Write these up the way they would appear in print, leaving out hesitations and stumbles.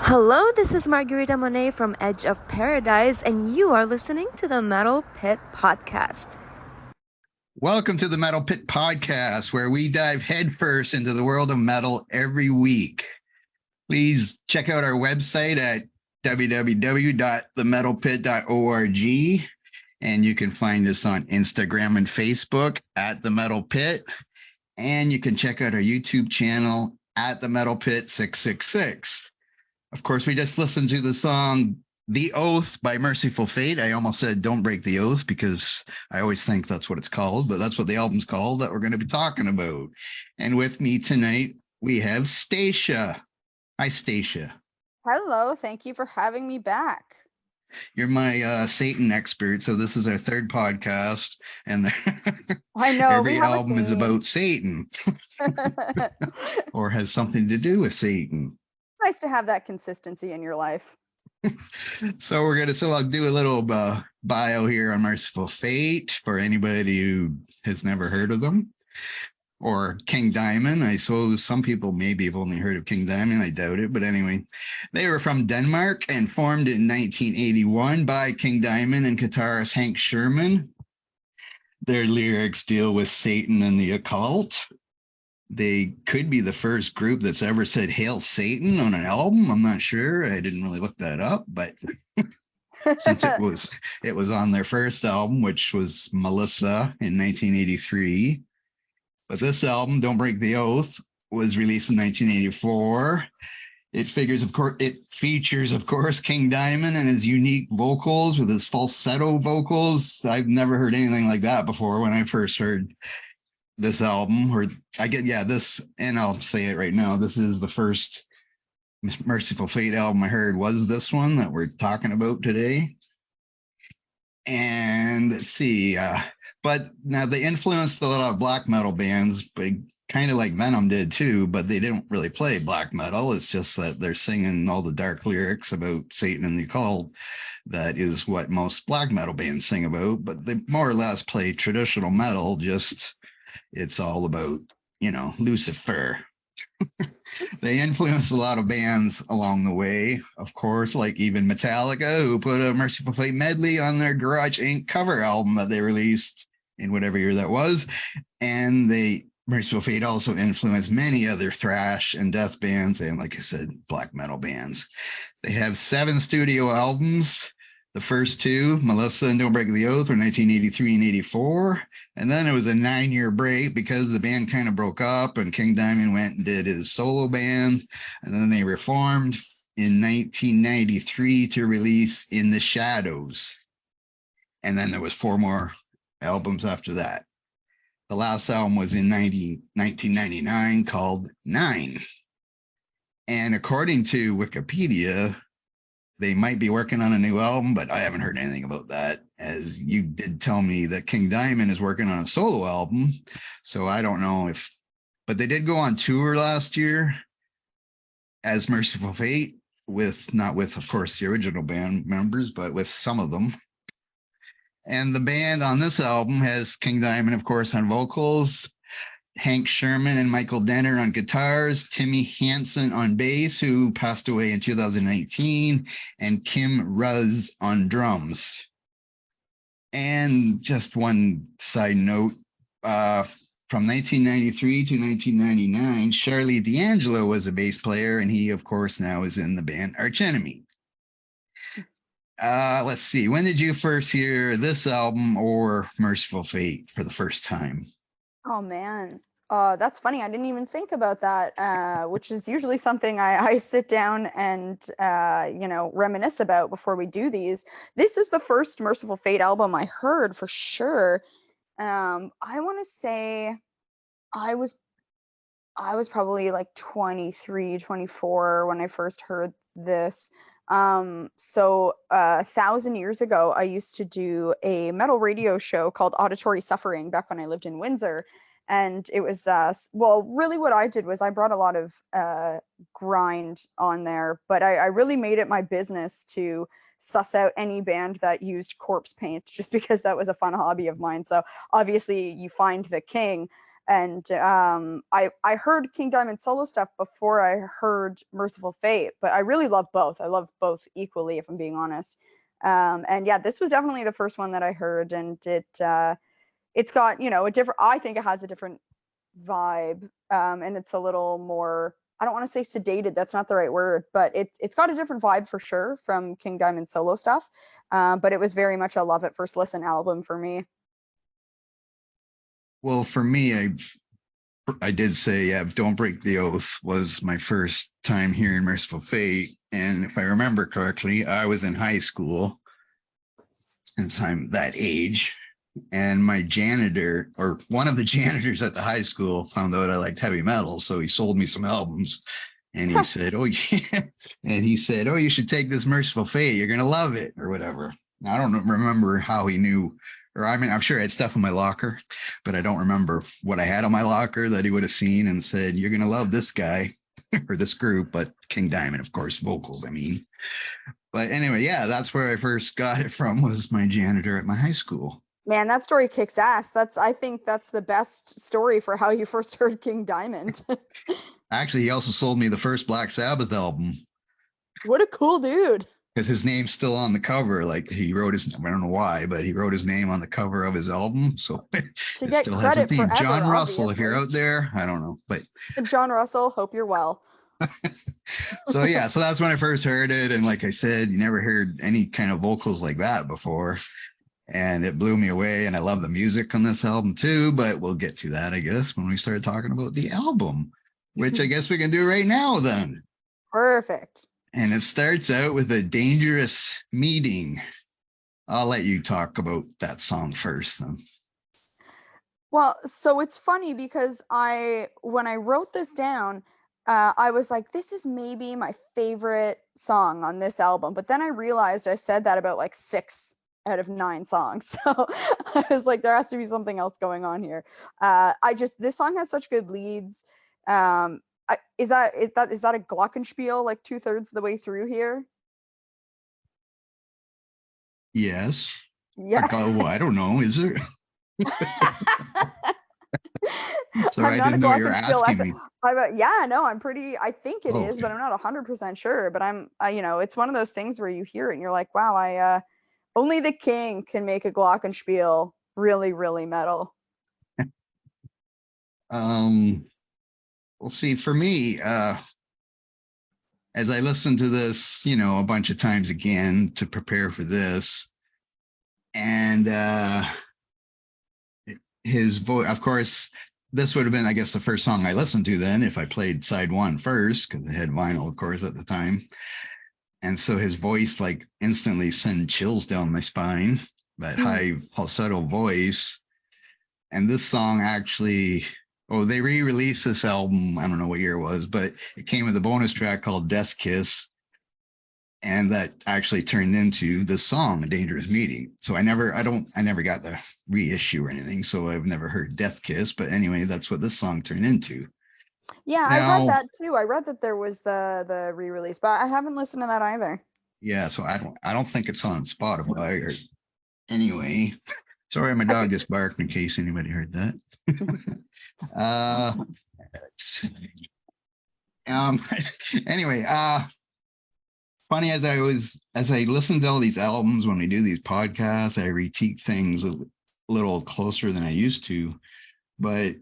Hello, this is Margarita Monet from Edge of Paradise, and you are listening to the Metal Pit Podcast. Welcome to the Metal Pit Podcast, where we dive headfirst into the world of metal every week. Please check out our website at www.themetalpit.org, and you can find us on Instagram and Facebook at The Metal Pit, and you can check out our YouTube channel at The Metal Pit 666. Of course, we just listened to the song The Oath by Mercyful Fate. I almost said Don't Break the Oath because I always think that's what it's called, but that's what the album's called that we're going to be talking about. And with me tonight, we have Staicha. Hi, Staicha. Hello, thank you for having me back. You're my Satan expert, so this is our third podcast, and I know every album is about Satan or has something to do with Satan. Nice to have that consistency in your life. So I'll do a little bio here on Mercyful Fate for anybody who has never heard of them. Or King Diamond. I suppose some people maybe have only heard of King Diamond. I doubt it. But anyway, they were from Denmark and formed in 1981 by King Diamond and guitarist Hank Sherman. Their lyrics deal with Satan and the occult. They could be the first group that's ever said Hail Satan on an album. I'm not sure. I didn't really look that up, but since it was on their first album, which was Melissa in 1983. But this album, Don't Break the Oath, was released in 1984. It features, of course, King Diamond and his unique vocals with his falsetto vocals. I've never heard anything like that before when I first heard this album. And I'll say it right now, this is the first Mercyful Fate album I heard was this one that we're talking about today. And let's see, but now they influenced a lot of black metal bands, but kind of like Venom did too, but they didn't really play black metal. It's just that they're singing all the dark lyrics about Satan and the occult. That is what most black metal bands sing about, but they more or less play traditional metal, just it's all about, Lucifer. They influenced a lot of bands along the way, of course, like even Metallica, who put a Mercyful Fate medley on their Garage Inc. cover album that they released in whatever year that was. And Mercyful Fate also influenced many other thrash and death bands and, like I said, black metal bands. They have 7 studio albums. The first 2, Melissa and Don't Break the Oath, were 1983 and 84. And then it was a 9-year break because the band kind of broke up and King Diamond went and did his solo band. And then they reformed in 1993 to release In the Shadows. And then there was 4 more albums after that. The last album was in 1999 called 9. And according to Wikipedia, they might be working on a new album, but I haven't heard anything about that, as you did tell me that King Diamond is working on a solo album. So I don't know but they did go on tour last year as Mercyful Fate not with, of course, the original band members, but with some of them. And the band on this album has King Diamond, of course, on vocals, Hank Sherman and Michael Denner on guitars, Timmy Hansen on bass, who passed away in 2019, and Kim Ruz on drums. And just one side note, from 1993 to 1999, Charlie D'Angelo was a bass player, and he, of course, now is in the band Archenemy. Let's see, when did you first hear this album or Mercyful Fate for the first time? Oh man, that's funny. I didn't even think about that, which is usually something I sit down and reminisce about before we do these. This is the first Mercyful Fate album I heard for sure. I want to say I was probably like 23, 24 when I first heard this. So 1,000 years ago, I used to do a metal radio show called Auditory Suffering back when I lived in Windsor. And it was, really what I did was I brought a lot of grind on there, but I really made it my business to suss out any band that used corpse paint, just because that was a fun hobby of mine. So obviously you find the king. And I heard King Diamond solo stuff before I heard Mercyful Fate, but I really love both. I love both equally, if I'm being honest. And yeah, this was definitely the first one that I heard, and it's got, you know, a different, I think it has a different vibe, and it's a little more, I don't want to say sedated, that's not the right word, but it's got a different vibe for sure from King Diamond solo stuff. But it was very much a love at first listen album for me. Well, for me, I did say, yeah, Don't Break the Oath was my first time hearing Mercyful Fate. And if I remember correctly, I was in high school, since I'm that age. And my janitor, or one of the janitors at the high school, found out I liked heavy metal. So he sold me some albums. And he said, "Oh, yeah." And he said, "Oh, you should take this Mercyful Fate. You're going to love it," or whatever. I don't remember how he knew, or I mean, I'm sure I had stuff in my locker, but I don't remember what I had on my locker that he would have seen and said, "You're going to love this guy," or this group. But King Diamond, of course, vocals, I mean. But anyway, yeah, that's where I first got it from, was my janitor at my high school. Man, that story kicks ass. I think that's the best story for how you first heard King Diamond. Actually, he also sold me the first Black Sabbath album, What a cool dude. because his name's still on the cover. Like, he wrote his, I don't know why, but he wrote his name on the cover of his album. So To it get still has his credit name. forever, John Russell, if you're obviously. out there, I don't know. But John Russell, hope you're well. so yeah, so that's when I first heard it. And like I said, you never heard any kind of vocals like that before. And it blew me away. And I love the music on this album too, but we'll get to that, I guess, when we start talking about the album, which I guess we can do right now then. Perfect. And it starts out with a dangerous meeting. I'll let you talk about that song first then. Well, so it's funny because when I wrote this down, I was like, this is maybe my favorite song on this album. But then I realized I said that about like 6 out of 9 songs. So I was like, there has to be something else going on here. This song has such good leads. Is that a glockenspiel like 2/3 of the way through here? Yes. Yeah. I don't know. Is there? Sorry, I'm I not a didn't know you were glockenspiel asking expert. me. Yeah, no, I think it Oh, is, but I'm not 100% sure. But you know, it's one of those things where you hear it and you're like, wow, only the king can make a glockenspiel really, really metal. Well, see, for me, as I listened to this, a bunch of times again to prepare for this, and his voice, of course, this would have been, I guess, the first song I listened to then if I played side one first, because I had vinyl, of course, at the time. And so his voice like instantly sent chills down my spine, that high falsetto voice. And this song actually, they re-released this album, I don't know what year it was, but it came with a bonus track called Death Kiss. And that actually turned into the song A Dangerous Meeting. So I never got the reissue or anything, so I've never heard Death Kiss, but anyway, that's what this song turned into. Yeah, I read Now, that too. I read that there was the re-release, but I haven't listened to that either. yeah, so I don't think it's on Spotify or anyway. Sorry, my dog just barked in case anybody heard that. uh um anyway, funny, as I listen to all these albums when we do these podcasts, I critique things a little closer than I used to. But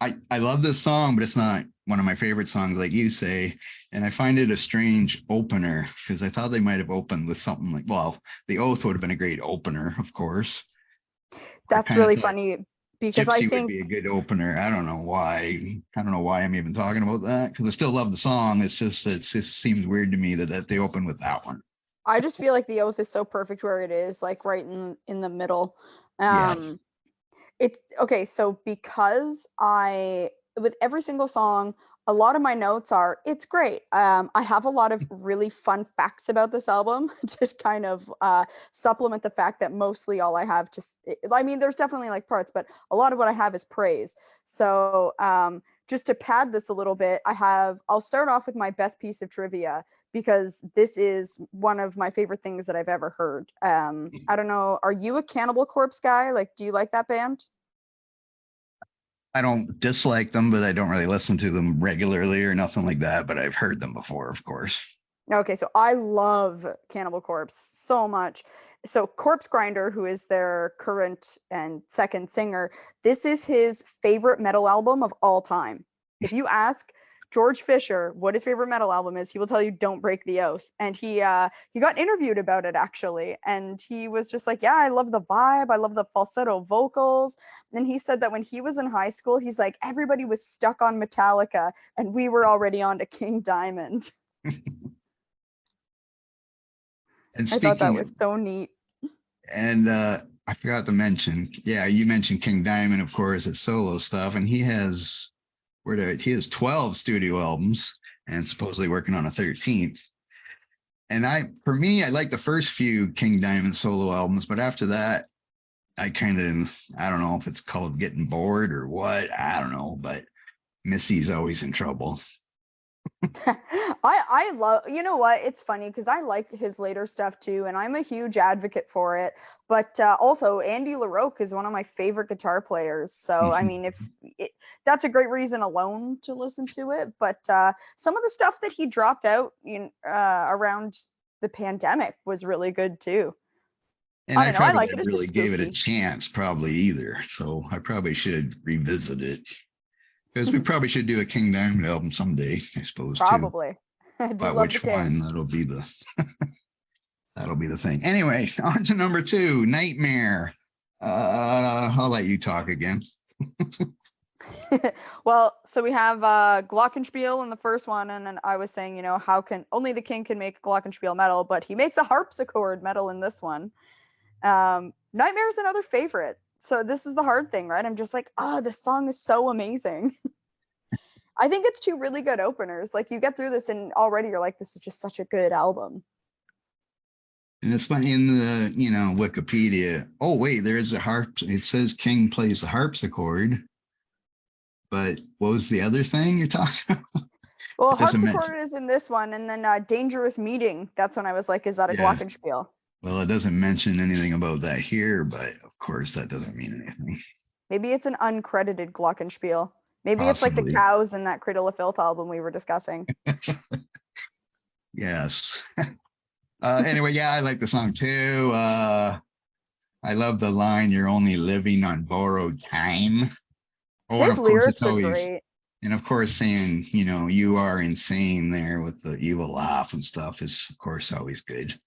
I love this song, but it's not one of my favorite songs, like you say. And I find it a strange opener, because I thought they might have opened with something like, well, The Oath would have been a great opener, of course. That's really funny because I Gypsy would think be a good opener. I don't know why. I don't know why I'm even talking about that, because I still love the song. It just seems weird to me that they open with that one. I just feel like The Oath is so perfect where it is, like right in the middle. Yeah. It's okay. So because with every single song, a lot of my notes are, it's great. I have a lot of really fun facts about this album to kind of supplement the fact that mostly all I have I mean, there's definitely like parts, but a lot of what I have is praise. So just to pad this a little bit, I'll start off with my best piece of trivia, because this is one of my favorite things that I've ever heard. I don't know, are you a Cannibal Corpse guy? Like, do you like that band? I don't dislike them, but I don't really listen to them regularly or nothing like that. But I've heard them before, of course. Okay, so I love Cannibal Corpse so much. So Corpse Grinder, who is their current and second singer, this is his favorite metal album of all time. If you ask George Fisher what his favorite metal album is, he will tell you "Don't Break the Oath." And he got interviewed about it actually, and he was just like, "Yeah, I love the vibe. I love the falsetto vocals." And he said that when he was in high school, he's like, everybody was stuck on Metallica, and we were already on to King Diamond. And I thought that speaking, was so neat. and I forgot to mention, yeah, you mentioned King Diamond, of course, it's solo stuff, and he has he has 12 studio albums and supposedly working on a 13th. And for me, I like the first few King Diamond solo albums, but after that, I don't know if it's called getting bored or what, I don't know, but Missy's always in trouble. I love, you know what, it's funny because I like his later stuff too, and I'm a huge advocate for it. But also Andy LaRocque is one of my favorite guitar players, so I mean, that's a great reason alone to listen to it. But some of the stuff that he dropped out around the pandemic was really good too. And I I don't know, I probably like it. didn't It's just really gave it a spooky. chance, probably either. So I probably should revisit it because we probably should do a King Diamond album someday, I suppose, too. Probably. I do But love the which King. one? That'll be the thing. Anyway, on to number 2, Nightmare. I'll let you talk again. Well, so we have Glockenspiel in the first one, and then I was saying, how can only the King can make Glockenspiel metal, but he makes a harpsichord metal in this one. Nightmare is another favorite. So this is the hard thing, right? I'm just like, this song is so amazing. I think it's two really good openers. Like, you get through this and already you're like, this is just such a good album. And it's funny in the, Wikipedia. Oh, wait, there's a harp. It says King plays the harpsichord. But what was the other thing you're talking about? Well, It doesn't mention. harpsichord is in this one, and then Dangerous Meeting. That's when I was like, is that a Yeah. Glockenspiel? Well, it doesn't mention anything about that here, but of course that doesn't mean anything. Maybe it's an uncredited Glockenspiel. Maybe it's like the Possibly. cows in that Cradle of Filth album we were discussing. Yes. Anyway, yeah, I like the song too. I love the line, "You're only living on borrowed time." Oh, and His of course it's lyrics are always, great. and of course saying, "You are insane" there with the evil laugh and stuff is of course always good.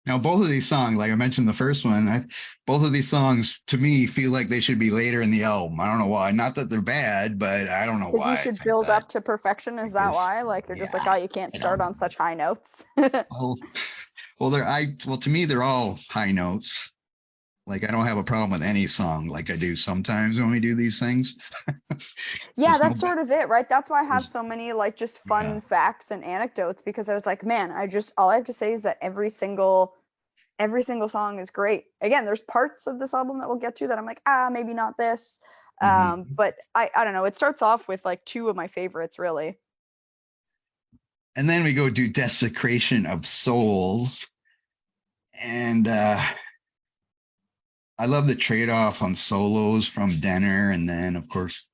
Now, both of these songs, like I mentioned the first one, both of these songs to me feel like they should be later in the album. I don't know why. Not that they're bad, but I don't know Because you why I should think build that. up to perfection. Is that Because, why? Like, they're just like, yeah, oh, you can't I start don't on know. such high notes. Oh, well, to me, they're all high notes. Like, I don't have a problem with any song like I do sometimes when we do these things. Yeah, There's no, that's sort of it, right? That's why I have so many like just yeah. fun facts and anecdotes, because I was like, man, all I have to say is that every single song is great. Again, there's parts of this album that we'll get to that I'm like, maybe not this. Mm-hmm. But I don't know. It starts off with like two of my favorites, really. And then we go do Desecration of Souls. And I love the trade-off on solos from Denner, and then of course,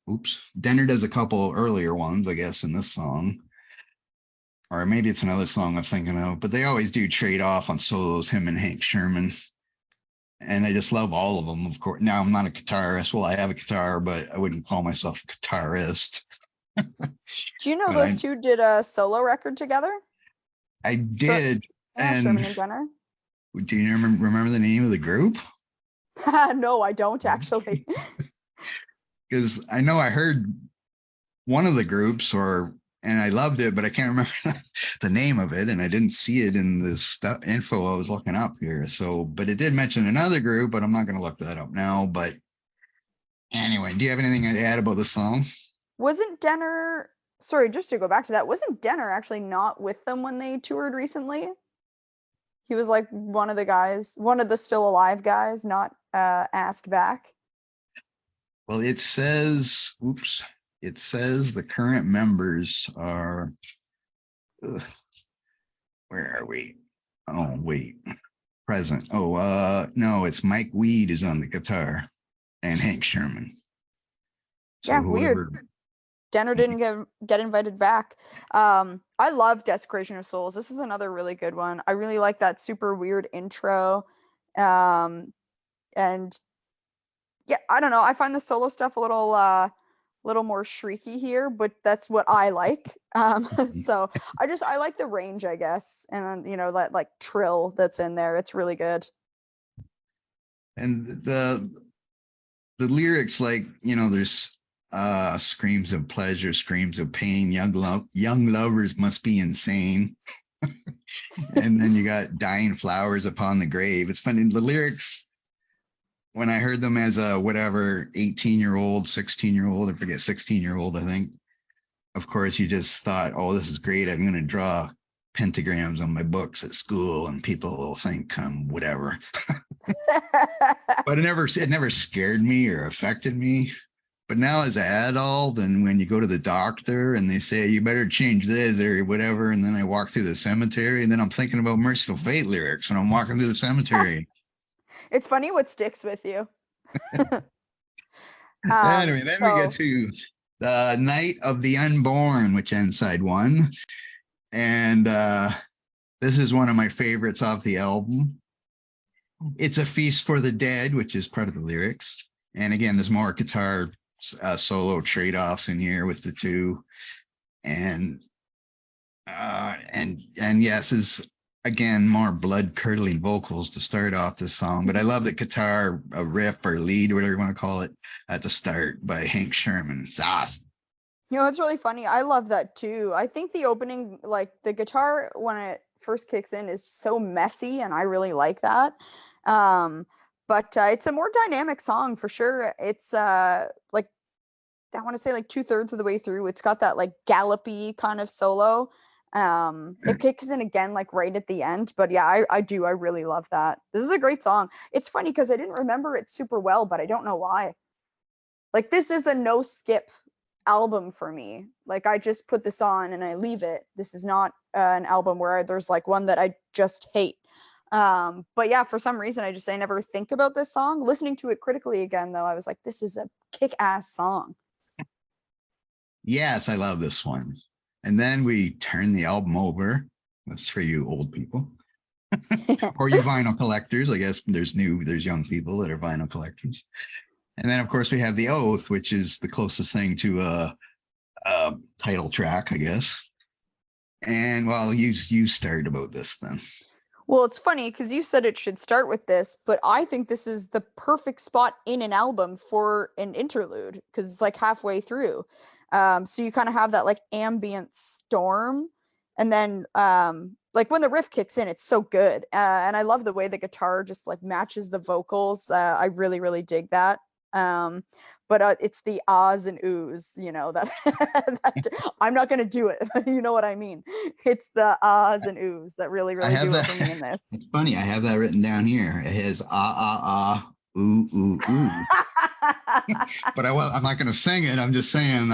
Denner does a couple earlier ones, I guess, in this song, or maybe it's another song I'm thinking of. But they always do trade off on solos, him and Hank Sherman, and I just love all of them. Of course, now I'm not a guitarist. Well, I have a guitar, but I wouldn't call myself a guitarist. Do you know But those two did a solo record together? I did, Yeah, Sherman and and Jenner. do you remember the name of the group? No, I don't actually. Because I know I heard one of the groups and I loved it, but I can't remember the name of it, and I didn't see it in this info I was looking up here. So, but it did mention another group, but I'm not going to look that up now. But anyway, do you have anything to add about the song? Wasn't Denner, sorry, just to go back to that, wasn't Denner actually not with them when they toured recently? He was like one of the guys, one of the still alive guys, not asked back. Well, it says the current members are, where are we? Oh, wait, present. Oh, no, it's Mike Weed is on the guitar. and Hank Sherman. So Yeah, whoever, weird. Denner didn't get invited back. I love Desecration of Souls. This is another really good one. I really like that super weird intro. And yeah, I don't know. I find the solo stuff a little more shrieky here, but that's what I like. So I like the range, I guess, and then that like trill that's in there. It's really good. and the lyrics, like, there's screams of pleasure, screams of pain, young lovers must be insane. And then you got dying flowers upon the grave. It's funny, the lyrics, when I heard them as a whatever 18-year-old, 16-year-old, I forget, 16-year-old, I think. Of course, you just thought, oh, this is great. I'm going to draw pentagrams on my books at school and people will think whatever. But it never scared me or affected me. But now as an adult, and when you go to the doctor and they say, you better change this or whatever, and then I walk through the cemetery and then I'm thinking about Mercyful Fate lyrics when I'm walking through the cemetery. It's funny what sticks with you. Anyway, then we get to the Night of the Unborn, which ends side 1. And this is one of my favorites off the album. It's a feast for the dead, which is part of the lyrics. And again, there's more guitar solo trade-offs in here with the two. And yes, is again more blood-curdling vocals to start off this song. But I love the guitar riff or lead, whatever you want to call it, at the start by Hank Sherman. It's awesome. It's really funny. I love that too. I think the opening, like the guitar when it first kicks in, is so messy, and I really like that. But it's a more dynamic song for sure. It's like, I want to say like 2/3 of the way through, it's got that like gallopy kind of solo. It kicks in again like right at the end, but yeah, I really love that. This is a great song. It's funny because I didn't remember it super well, but I don't know why. Like, this is a no skip album for me. Like, I just put this on and I leave it. This is not an album where there's like one that I just hate. But yeah, for some reason I never think about this song. Listening to it critically again though, I was like, this is a kick-ass song. Yes, I love this one. And then we turn the album over. That's for you old people. Or you vinyl collectors. I guess there's young people that are vinyl collectors. And then of course we have The Oath, which is the closest thing to a title track, I guess. And well, you started about this then. Well, it's funny because you said it should start with this, but I think this is the perfect spot in an album for an interlude because it's like halfway through. So you kind of have that like ambient storm, and then like when the riff kicks in, it's so good. And I love the way the guitar just like matches the vocals. I really, really dig that. But it's the ahs and oohs, that I'm not going to do it. You know what I mean? It's the ahs and oohs that really, really do it for me in this. It's funny. I have that written down here. It has ooh, ooh, ooh. But I'm not going to sing it. I'm just saying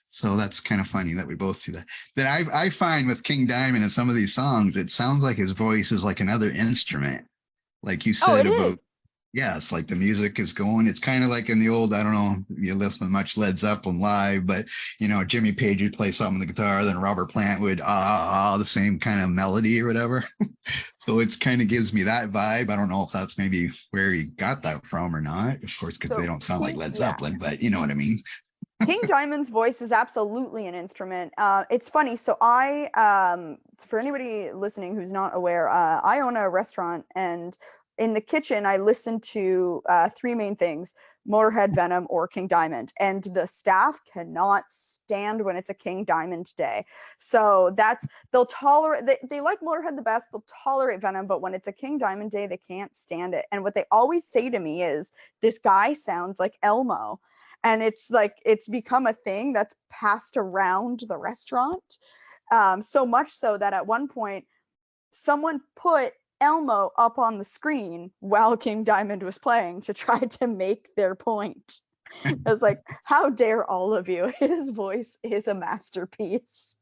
so that's kind of funny that we both do that. Then I find with King Diamond in some of these songs, it sounds like his voice is like another instrument. Like you said about, yeah, it's like the music is going. It's kind of like in the old, I don't know if you listen to much Led Zeppelin live, but Jimmy Page would play something on the guitar, then Robert Plant would the same kind of melody or whatever. So it's kind of gives me that vibe. I don't know if that's maybe where he got that from or not, of course, because they don't sound like Led Zeppelin, but you know what I mean. King Diamond's voice is absolutely an instrument. It's funny. So for anybody listening who's not aware, I own a restaurant, and in the kitchen, I listen to 3 main things: Motorhead, Venom, or King Diamond. And the staff cannot stand when it's a King Diamond day. So they'll tolerate, they like Motorhead the best, they'll tolerate Venom, but when it's a King Diamond day, they can't stand it. And what they always say to me is, this guy sounds like Elmo. And it's like, it's become a thing that's passed around the restaurant. So much so that at one point, someone put Elmo up on the screen while King Diamond was playing to try to make their point. I was like, how dare all of you? His voice is a masterpiece.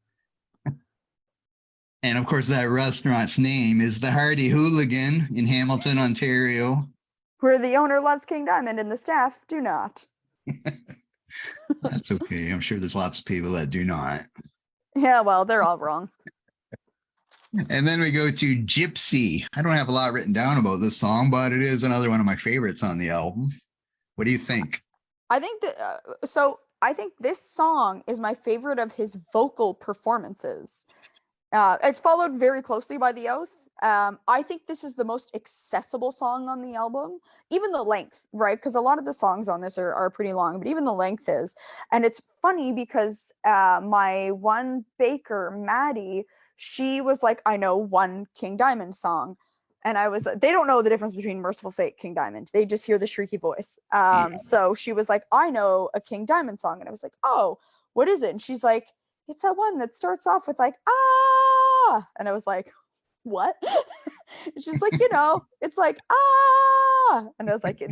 And of course, that restaurant's name is the Hardy Hooligan in Hamilton, Ontario. where the owner loves King Diamond and the staff do not. That's okay. I'm sure there's lots of people that do not. Yeah, well, they're all wrong. And then we go to Gypsy. I don't have a lot written down about this song, but it is another one of my favorites on the album. What do you think? I think that I think this song is my favorite of his vocal performances. It's followed very closely by The Oath. I think this is the most accessible song on the album, even the length, right? Because a lot of the songs on this are pretty long, but even the length is. And it's funny because my one baker, Maddie, she was like, I know one King Diamond song. And I was, they don't know the difference between Mercyful Fate, King Diamond. They just hear the shrieky voice. So she was like, I know a King Diamond song. And I was like, oh, what is it? And she's like, it's that one that starts off with like, ah. And I was like, what? She's like, it's like, ah. And I was like,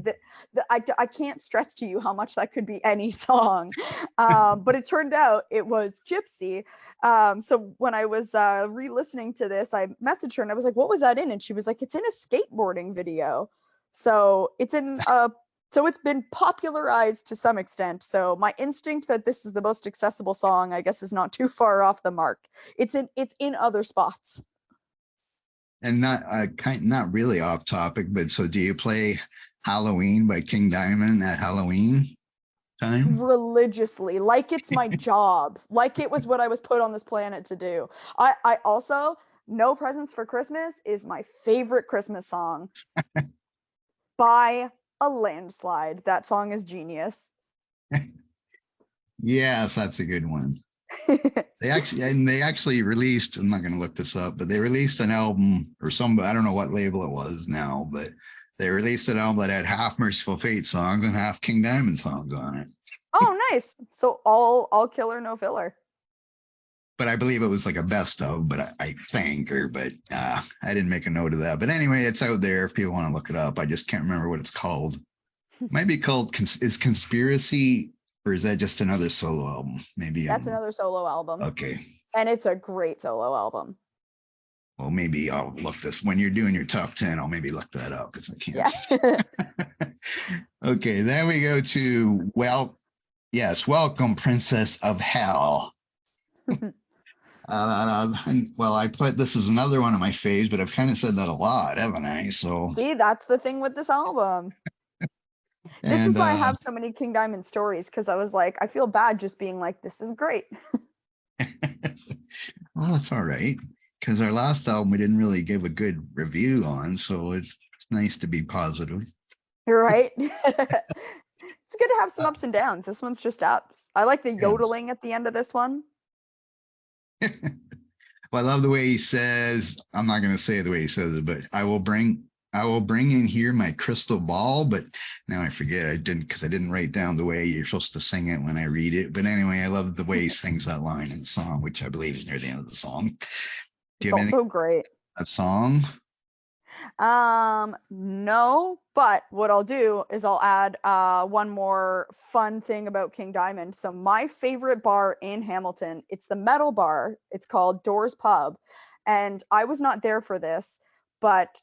I can't stress to you how much that could be any song. But it turned out it was Gypsy. So when I was re-listening to this, I messaged her and I was like, what was that in? And she was like, it's in a skateboarding video. So it's in so it's been popularized to some extent. So my instinct that this is the most accessible song, I guess, is not too far off the mark. It's in other spots. And not really off topic, but so do you play Halloween by King Diamond at Halloween time? Religiously, like it's my job, like it was what I was put on this planet to do. I also, No Presents for Christmas is my favorite Christmas song by a landslide. That song is genius. Yes, that's a good one. They actually released, I'm not going to look this up, but they released an album or I don't know what label it was now, but they released an album that had half Mercyful Fate songs and half King Diamond songs on it. Oh, nice. So all killer, no filler. But I believe it was like a best of, but I think, I didn't make a note of that. But anyway, it's out there if people want to look it up. I just can't remember what it's called. It might be called is Conspiracy, or is that just another solo album? Maybe that's another solo album. Okay. And it's a great solo album. Well, maybe I'll look this when you're doing your top 10. I'll maybe look that up if I can. Yeah. Okay, then we go to Welcome, Princess of Hell. I put this is another one of my faves, but I've kind of said that a lot, haven't I? So see, that's the thing with this album. This is why I have so many King Diamond stories, because I was like, I feel bad just being like, this is great. Well, that's all right, because our last album we didn't really give a good review on, so it's nice to be positive. You're right. It's good to have some ups and downs. This one's just ups. I like the yodeling at the end of this one. Well, I love the way he says, I'm not going to say the way he says it, but I will bring in here my crystal ball, but now I forget. I didn't write down the way you're supposed to sing it when I read it. But anyway, I love the way he sings that line in the song, which I believe is near the end of the song. Do you have also great. That song? No, but what I'll do is I'll add one more fun thing about King Diamond. So my favorite bar in Hamilton, it's the metal bar. It's called Doors Pub. And I was not there for this, but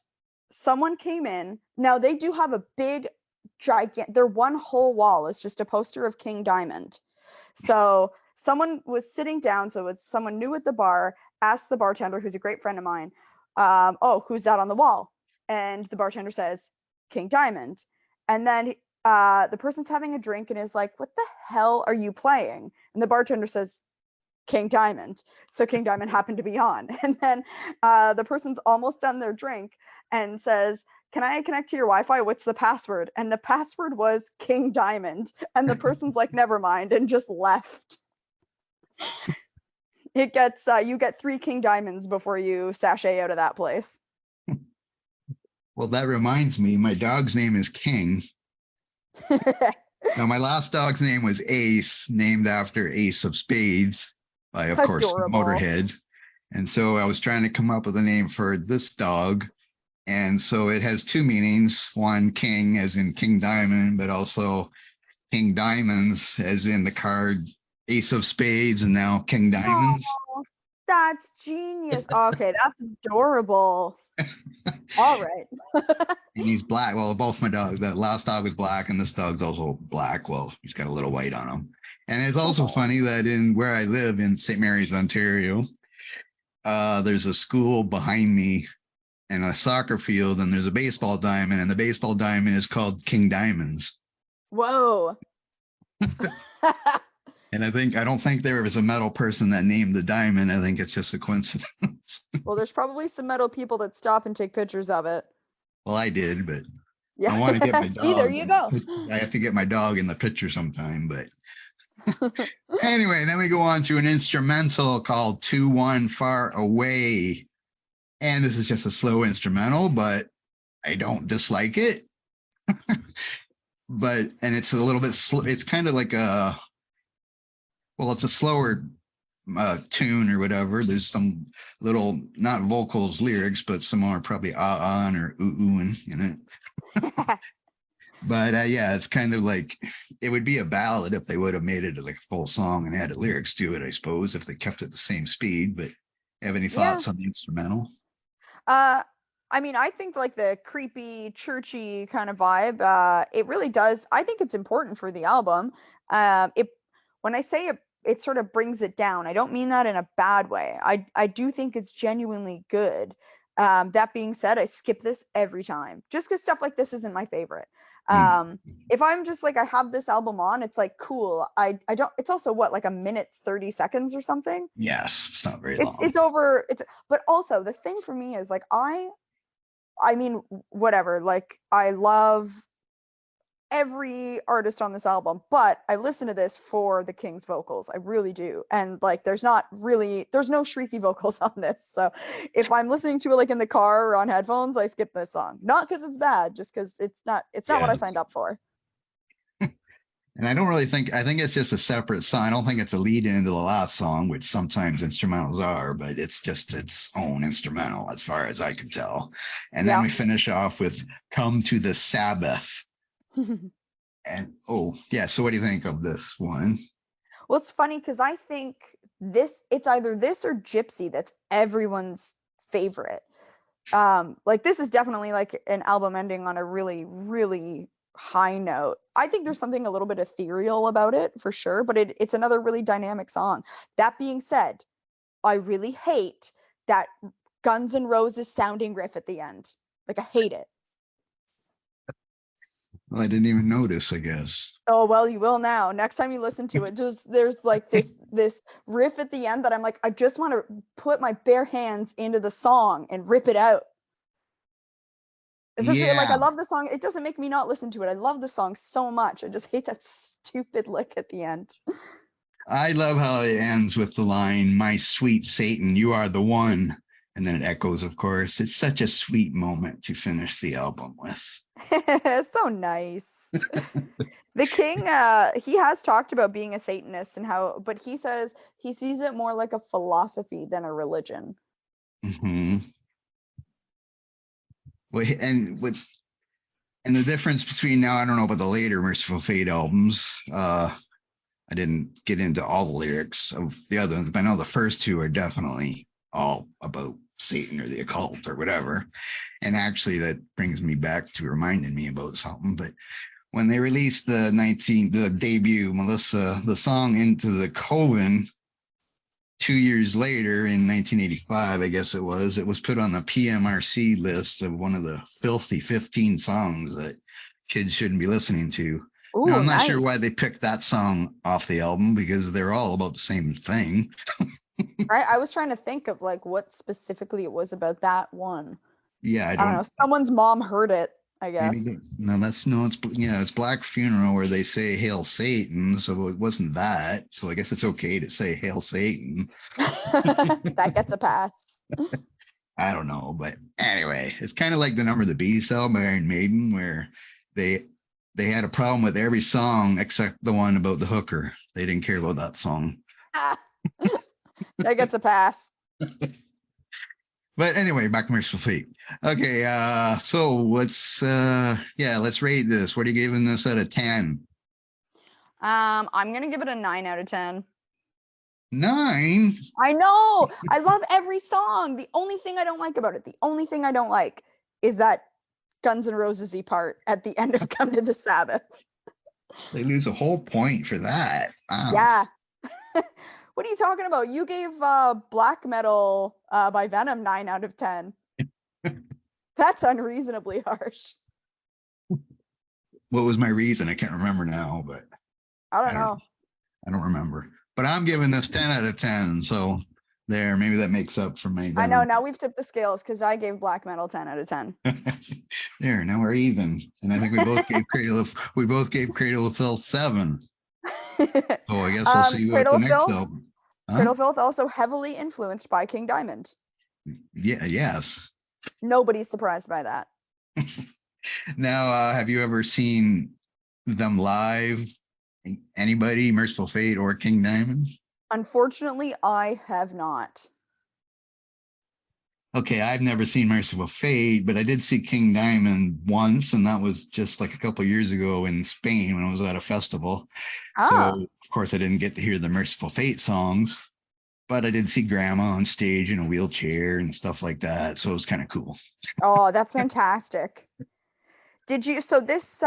someone came in. Now they do have a big, gigantic, their one whole wall is just a poster of King Diamond. So someone was sitting down, so it's someone new at the bar, asked the bartender, who's a great friend of mine, oh, who's that on the wall? And the bartender says, King Diamond. And then the person's having a drink and is like, what the hell are you playing? And the bartender says, King Diamond. So King Diamond happened to be on. And then the person's almost done their drink and says, can I connect to your Wi-Fi? What's the password? And the password was King Diamond. And the person's like, never mind, and just left. It gets, you get 3 King Diamonds before you sashay out of that place. Well, that reminds me, my dog's name is King. Now, my last dog's name was Ace, named after Ace of Spades by, of course, Motorhead. And so I was trying to come up with a name for this dog. And so it has 2 meanings. One, King, as in King Diamond, but also King Diamonds, as in the card Ace of Spades, and now King Diamonds. Oh, that's genius. Okay, that's adorable. All right. And he's black. Well, both my dogs. That last dog was black, and this dog's also black. Well, he's got a little white on him. And it's also funny that in where I live in St. Mary's, Ontario, there's a school behind me and a soccer field, and there's a baseball diamond, and the baseball diamond is called King Diamonds. Whoa. And I don't think there was a metal person that named the diamond. I think it's just a coincidence. Well, there's probably some metal people that stop and take pictures of it. Well, I did, but Yeah. I want to get my See, dog. there you go. I have to get my dog in the picture sometime, but anyway, then we go on to an instrumental called 2-1 Far Away. And this is just a slow instrumental, but I don't dislike it. And it's a little bit slow. It's kind of like it's a slower tune or whatever. There's some little, not vocals, lyrics, but some are probably on or ooh-ooing in it. But yeah, it's kind of like, it would be a ballad if they would have made it like a full song and added lyrics to it, I suppose, if they kept it the same speed. But have any thoughts on the instrumental? I mean, I think like the creepy, churchy kind of vibe, it really does. I think it's important for the album. When I say it sort of brings it down, I don't mean that in a bad way. I do think it's genuinely good. That being said, I skip this every time just because stuff like this isn't my favorite. If I'm just like, I have this album on, it's like, cool. I don't, it's also what, like a minute, 30 seconds or something. Yes. It's not very long. It's over. But also the thing for me is like, I mean, whatever, like I love every artist on this album, but I listen to this for the King's vocals. I really do. And like there's no shrieky vocals on this. So if I'm listening to it like in the car or on headphones, I skip this song. Not because it's bad, just because it's not what I signed up for. And I don't really think, I think it's just a separate song. I don't think it's a lead into the last song, which sometimes instrumentals are, but it's just its own instrumental as far as I can tell. And then we finish off with Come to the Sabbath. And so what do you think of this one? Well, it's funny because I think it's either this or Gypsy that's everyone's favorite. Like this is definitely like an album ending on a really, really high note. I think there's something a little bit ethereal about it for sure, but it's another really dynamic song. That being said, I really hate that Guns N' Roses sounding riff at the end. Like I hate it. Well, I didn't even notice, I guess. Oh, well, you will now. Next time you listen to it, just there's like this riff at the end that I'm like, I just want to put my bare hands into the song and rip it out. Especially like I love the song. It doesn't make me not listen to it. I love the song so much. I just hate that stupid lick at the end. I love how it ends with the line, "My sweet Satan, you are the one." And then it echoes, of course. It's such a sweet moment to finish the album with. So nice. The King, he has talked about being a Satanist but he says he sees it more like a philosophy than a religion. Mm-hmm. Well, and the difference between now, I don't know about the later Mercyful Fate albums. I didn't get into all the lyrics of the other ones, but I know the first two are definitely all about Satan or the occult or whatever. And actually that brings me back to reminding me about something. But when they released the debut, Melissa, the song Into the Coven, 2 years later in 1985, I guess it was put on the PMRC list of one of the filthy 15 songs that kids shouldn't be listening to. Ooh, now, I'm not nice. sure why they picked that song off the album because they're all about the same thing. Right? I was trying to think of like what specifically it was about that one. Yeah, I don't know. Someone's mom heard it, I guess. It's Black Funeral where they say Hail Satan, so it wasn't that. So I guess it's okay to say Hail Satan. That gets a pass. I don't know, but anyway, it's kind of like the Number of the Beast album by Iron Maiden, where they had a problem with every song except the one about the hooker. They didn't care about that song. That gets a pass. But anyway, back to Mercyful Fate. Okay, so let's rate this. What are you giving this out of 10? I'm gonna give it a 9 out of 10. 9? I know. I love every song. The only thing I don't like about it, is that Guns N' Roses-y part at the end of Come to the Sabbath. They lose a whole point for that. Wow. Yeah. What are you talking about? You gave Black Metal by Venom 9 out of 10. That's unreasonably harsh. What was my reason? I can't remember now, but I don't know. I don't remember. But I'm giving this 10 out of 10. So there, maybe that makes up for my. I know. Now we've tipped the scales because I gave Black Metal 10 out of 10. There, now we're even. And I think we both gave Cradle of Filth 7. So I guess we'll see what the next album. Huh? Cradle of Filth also heavily influenced by King Diamond. Yeah, yes. Nobody's surprised by that. Now, have you ever seen them live? Anybody, Mercyful Fate or King Diamond? Unfortunately, I have not. Okay, I've never seen Mercyful Fate, but I did see King Diamond once, and that was just like a couple years ago in Spain when I was at a festival. So, of course, I didn't get to hear the Mercyful Fate songs, but I did see Grandma on stage in a wheelchair and stuff like that. So it was kind of cool. Oh, that's fantastic. Did you? So this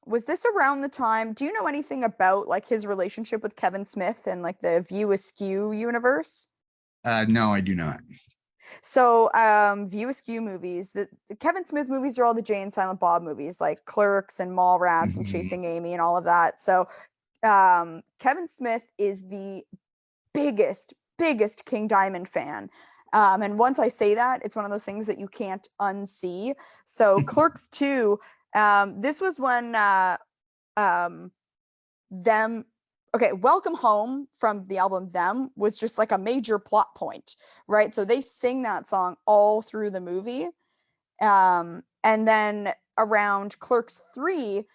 was this around the time? Do you know anything about like his relationship with Kevin Smith and like the View Askew universe? No, I do not. So View Askew movies, the Kevin Smith movies are all the Jay and Silent Bob movies, like Clerks and Mallrats and Chasing Amy and all of that. So Kevin Smith is the biggest King Diamond fan. And once I say that, it's one of those things that you can't unsee. So Clerks 2, this was when Welcome Home from the album Them was just like a major plot point, right? So they sing that song all through the movie. And then around Clerks 3,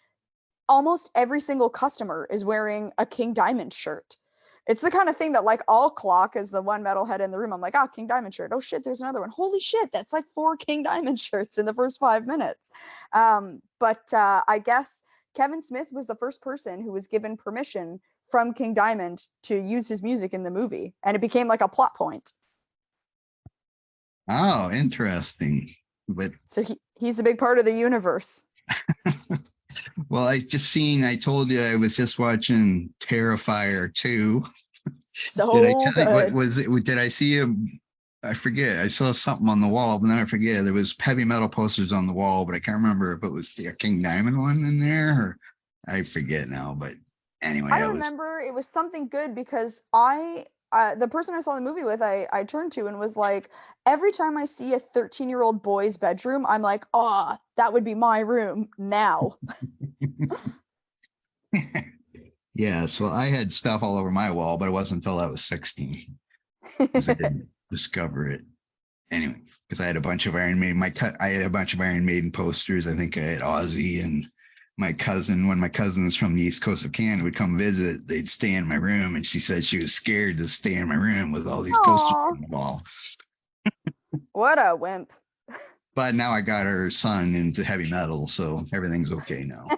almost every single customer is wearing a King Diamond shirt. It's the kind of thing that like I'll clock as the one metalhead in the room. I'm like, King Diamond shirt. Oh shit, there's another one. Holy shit, that's like 4 King Diamond shirts in the first 5 minutes. But I guess Kevin Smith was the first person who was given permission from King Diamond to use his music in the movie, and it became like a plot point. Oh, interesting. But so he's a big part of the universe. Well, I told you I was just watching Terrifier 2. So did I tell good. you what was it? Did I see I forget. I saw something on the wall, but then I forget. There was heavy metal posters on the wall, but I can't remember if it was the King Diamond one in there or I forget now. But anyway, I remember it was something good because the person I saw the movie with, I turned to and was like, every time I see a 13-year-old boy's bedroom, I'm like, that would be my room now. Yes, well, I had stuff all over my wall, but it wasn't until I was 16 because I didn't discover it. Anyway, because I had a bunch of Iron Maiden. I had a bunch of Iron Maiden posters. I think I had Ozzy and my cousin. When my cousins from the east coast of Canada would come visit, they'd stay in my room, and she said she was scared to stay in my room with all these posters on the wall. What a wimp! But now I got her son into heavy metal, so everything's okay now.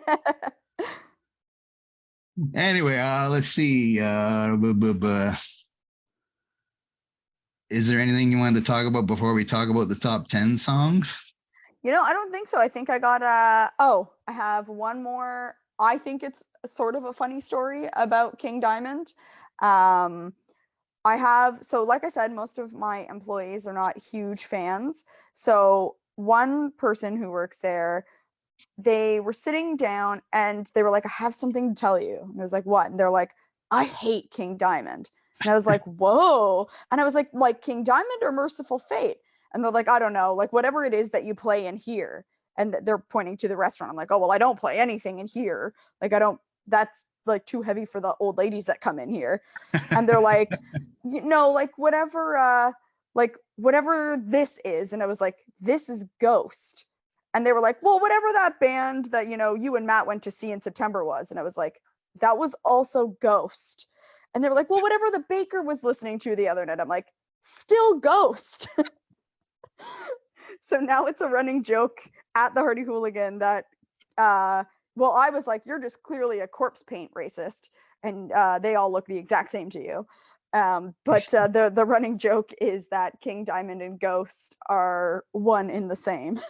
Anyway, let's see. Is there anything you wanted to talk about before we talk about the top 10 songs? I don't think so. I think I got I have one more. I think it's sort of a funny story about King Diamond. Like I said, most of my employees are not huge fans. So one person who works there, they were sitting down and they were like, I have something to tell you. And I was like, what? And they're like, I hate King Diamond. And I was like, whoa. And I was like King Diamond or Mercyful Fate? And they're like, I don't know, like whatever it is that you play in here. And they're pointing to the restaurant. I'm like, oh, well, I don't play anything in here. Like, that's like too heavy for the old ladies that come in here. And they're like, like whatever this is. And I was like, this is Ghost. And they were like, well, whatever that band that, you and Matt went to see in September was. And I was like, that was also Ghost. And they were like, well, whatever the baker was listening to the other night. I'm like, still Ghost. So now it's a running joke at the Hardy Hooligan that, I was like, you're just clearly a corpse paint racist. And they all look the exact same to you. But the running joke is that King Diamond and Ghost are one in the same.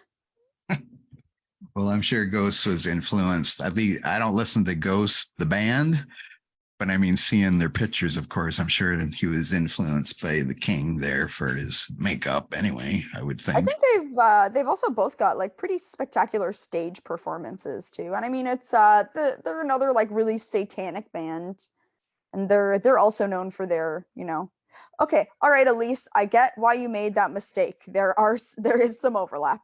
Well, I'm sure Ghost was influenced. I don't listen to Ghost, the band, but I mean, seeing their pictures, of course, I'm sure that he was influenced by the King there for his makeup. Anyway, I would think. I think they've also both got like pretty spectacular stage performances too. And I mean, it's they're another like really satanic band, and they're also known for their, you know. Okay, all right, Elise, I get why you made that mistake. There is some overlap.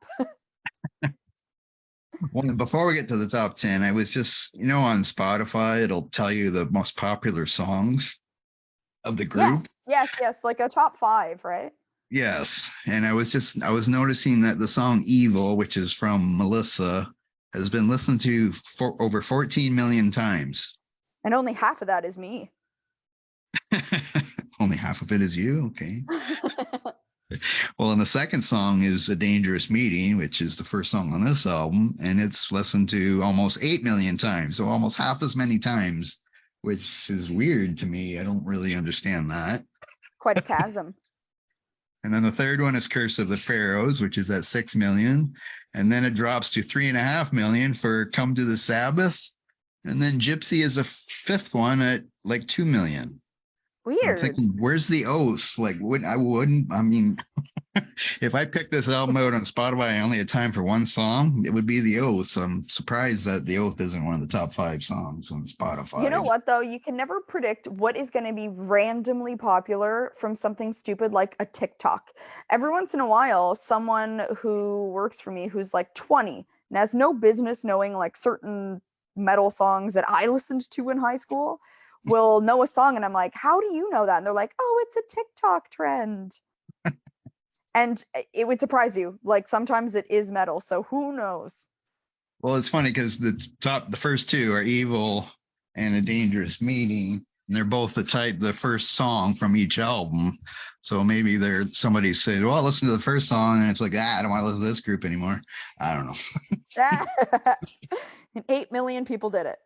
Well, before we get to the top 10, I was just, on Spotify, it'll tell you the most popular songs of the group. Yes, like a top 5, right? Yes. And I was noticing that the song Evil, which is from Melissa, has been listened to for over 14 million times. And only half of that is me. Only half of it is you? Okay. Well, and the second song is A Dangerous Meeting, which is the first song on this album, and it's listened to almost 8 million times, so almost half as many times, which is weird to me. I don't really understand that. Quite a chasm. And then the third one is Curse of the Pharaohs, which is at 6 million. And then it drops to 3.5 million for Come to the Sabbath. And then Gypsy is a fifth one at like 2 million. Weird. I'm thinking, where's the oath? Like, I mean, if I picked this album out on Spotify, I only had time for one song, it would be The Oath. So I'm surprised that The Oath isn't one of the top 5 songs on Spotify. You know what, though? You can never predict what is going to be randomly popular from something stupid like a TikTok. Every once in a while, someone who works for me who's like 20 and has no business knowing like certain metal songs that I listened to in high school will know a song, and I'm like, how do you know that? And they're like, oh, it's a TikTok trend. And it would surprise you. Like sometimes it is metal, so who knows? Well, it's funny because the first two are Evil and A Dangerous Meeting, and they're both the first song from each album. So maybe somebody said, well, listen to the first song, and it's like, I don't want to listen to this group anymore. I don't know. And 8 million people did it.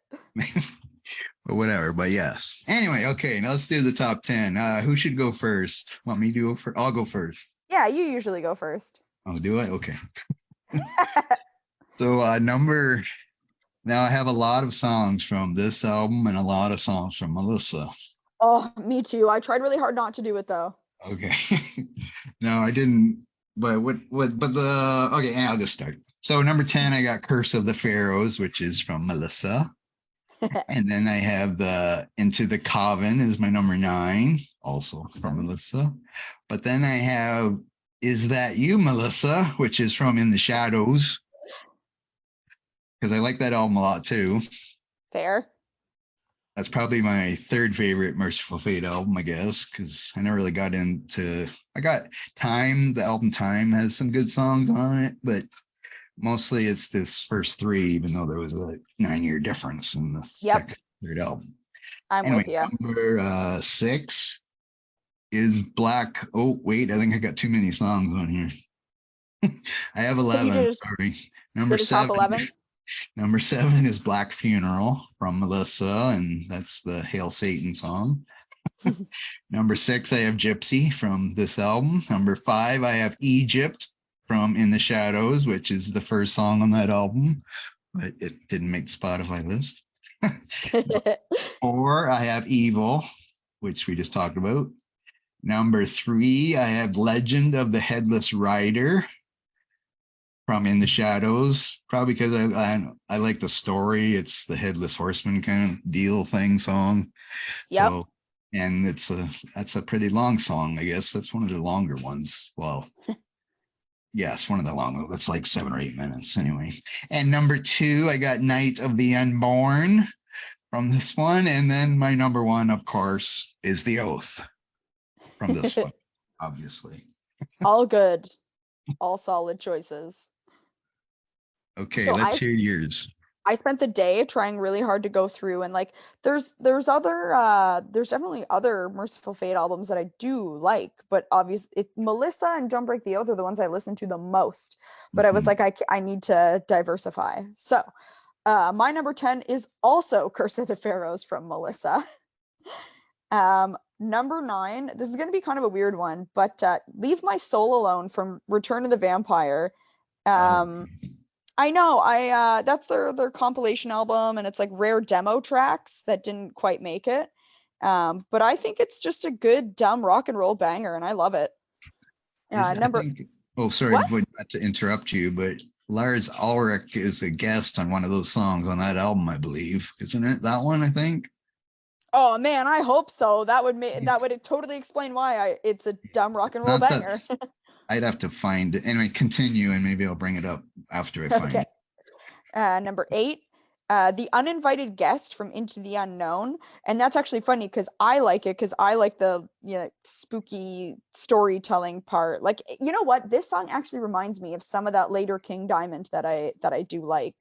But whatever, but yes. Anyway, okay, now let's do the top 10. Who should go first? Want me to go first? I'll go first. Yeah, you usually go first. Oh, do I? Okay. So now I have a lot of songs from this album and a lot of songs from Melissa. Oh, me too. I tried really hard not to do it though. Okay. No, I didn't. But okay, I'll just start. So number 10, I got Curse of the Pharaohs, which is from Melissa. And then I have the Into the Coven is my number 9, also from Melissa. But then I have Is That You, Melissa, which is from In the Shadows. Because I like that album a lot too. Fair. That's probably my third favorite Mercyful Fate album, I guess, because I never really got into. I got Time. The album Time has some good songs on it, but mostly it's this first 3, even though there was a 9-year difference in the third album. I'm with you. Number 6 is Black. Oh, wait, I think I got too many songs on here. I have 11. Sorry. Number 7. Top 11? Number 7 is Black Funeral from Melissa, and that's the Hail Satan song. Number 6, I have Gypsy from this album. Number 5, I have Egypt from In the Shadows, which is the first song on that album, but it didn't make Spotify list. 4, I have Evil, which we just talked about. Number 3, I have Legend of the Headless Rider from In the Shadows, probably because I like the story. It's the Headless Horseman kind of deal song. Yep. So, and that's a pretty long song. I guess that's one of the longer ones. Well, yes, one of the longer. That's like 7 or 8 minutes anyway. And number 2, I got Night of the Unborn from this one. And then my number 1, of course, is The Oath from this one, obviously. All good. All solid choices. Okay, so let's hear yours. I spent the day trying really hard to go through, and like there's definitely other Mercyful Fate albums that I do like, but obviously Melissa and Don't Break the Oath are the ones I listen to the most. But I was like, I need to diversify. So my number 10 is also Curse of the Pharaohs from Melissa. Number 9, this is going to be kind of a weird one, but Leave My Soul Alone from Return of the Vampire. Oh. I know, that's their compilation album, and it's like rare demo tracks that didn't quite make it. But I think it's just a good dumb rock and roll banger, and I love it. I Number think, oh, sorry, what? not to interrupt you, but Lars Ulrich is a guest on one of those songs on that album, I believe. Isn't it that one, I think? Oh man, I hope so. That would totally explain why it's a dumb rock and roll Not banger. that I'd have to find it. Anyway, continue, and maybe I'll bring it up after I find Okay. it. Number 8, The Uninvited Guest from Into the Unknown. And that's actually funny because I like it because I like the spooky storytelling part. Like, you know what? This song actually reminds me of some of that later King Diamond that I do like.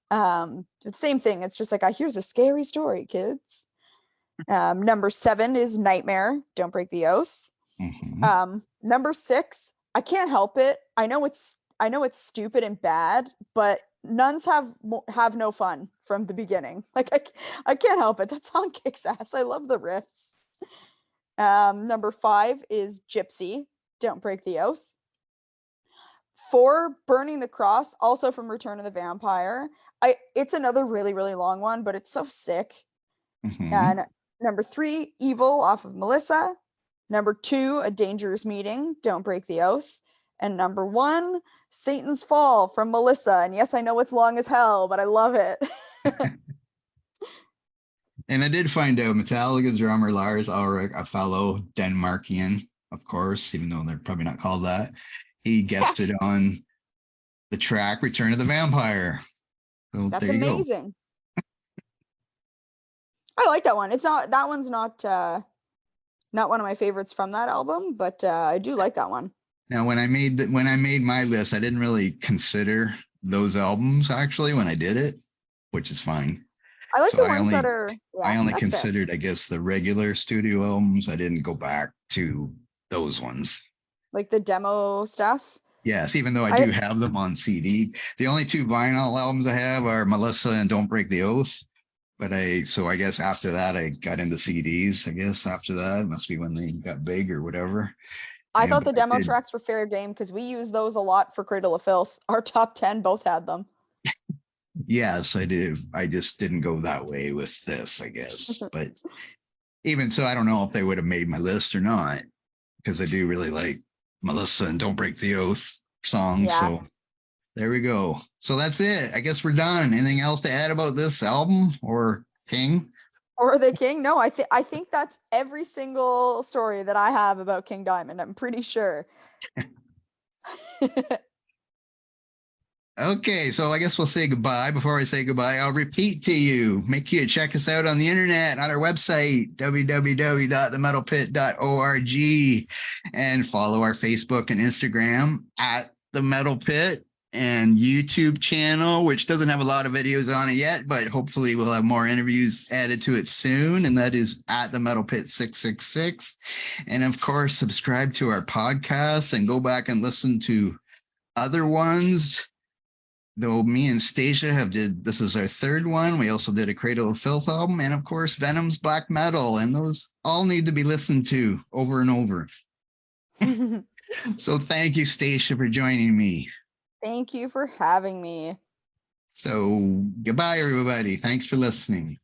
The same thing. It's just like, here's a scary story, kids. Number 7 is Nightmare, Don't Break the Oath. Number 6, I Can't Help It. I know it's stupid and bad, but nuns have no fun from the beginning. Like I can't help it. That song kicks ass. I love the riffs. Number 5 is Gypsy, Don't Break the Oath. 4, Burning the Cross, also from Return of the Vampire. It's another really, really long one, but it's so sick. And number 3, Evil off of Melissa. Number 2, A Dangerous Meeting, Don't Break the Oath. And number 1, Satan's Fall from Melissa. And yes, I know it's long as hell, but I love it. And I did find out Metallica drummer Lars Ulrich, a fellow Denmarkian, of course, even though they're probably not called that, he guested on the track Return of the Vampire. So That's there you amazing. I like that one. That one's not one of my favorites from that album, but I do like that one. Now, when I made my list, I didn't really consider those albums actually when I did it, which is fine. I like the ones that are. Yeah, I only that's considered, fair. I guess, the regular studio albums. I didn't go back to those ones. Like the demo stuff. Yes, even though I do have them on CD. The only 2 vinyl albums I have are Melissa and Don't Break the Oath. But I guess after that, I got into CDs. I guess after that, it must be when they got big or whatever. I thought the demo tracks were fair game because we use those a lot for Cradle of Filth. Our top 10 both had them. Yes, I do. I just didn't go that way with this, I guess. But even so, I don't know if they would have made my list or not because I do really like Melissa and Don't Break the Oath songs. Yeah. So there we go. So that's it. I guess we're done. Anything else to add about this album or King? Or the King? No, I think that's every single story that I have about King Diamond. I'm pretty sure. Okay, so I guess we'll say goodbye. Before I say goodbye, I'll repeat to you. Make sure you check us out on the internet, on our website, www.themetalpit.org, and follow our Facebook and Instagram at The Metal Pit, and YouTube channel, which doesn't have a lot of videos on it yet, but hopefully we'll have more interviews added to it soon, and that is at The Metal Pit 666. And of course, subscribe to our podcast and go back and listen to other ones. Though me and Staicha this is our 3rd one. We also did a Cradle of Filth album, and of course Venom's Black Metal, and those all need to be listened to over and over. So thank you, Staicha, for joining me. Thank you for having me. So goodbye, everybody. Thanks for listening.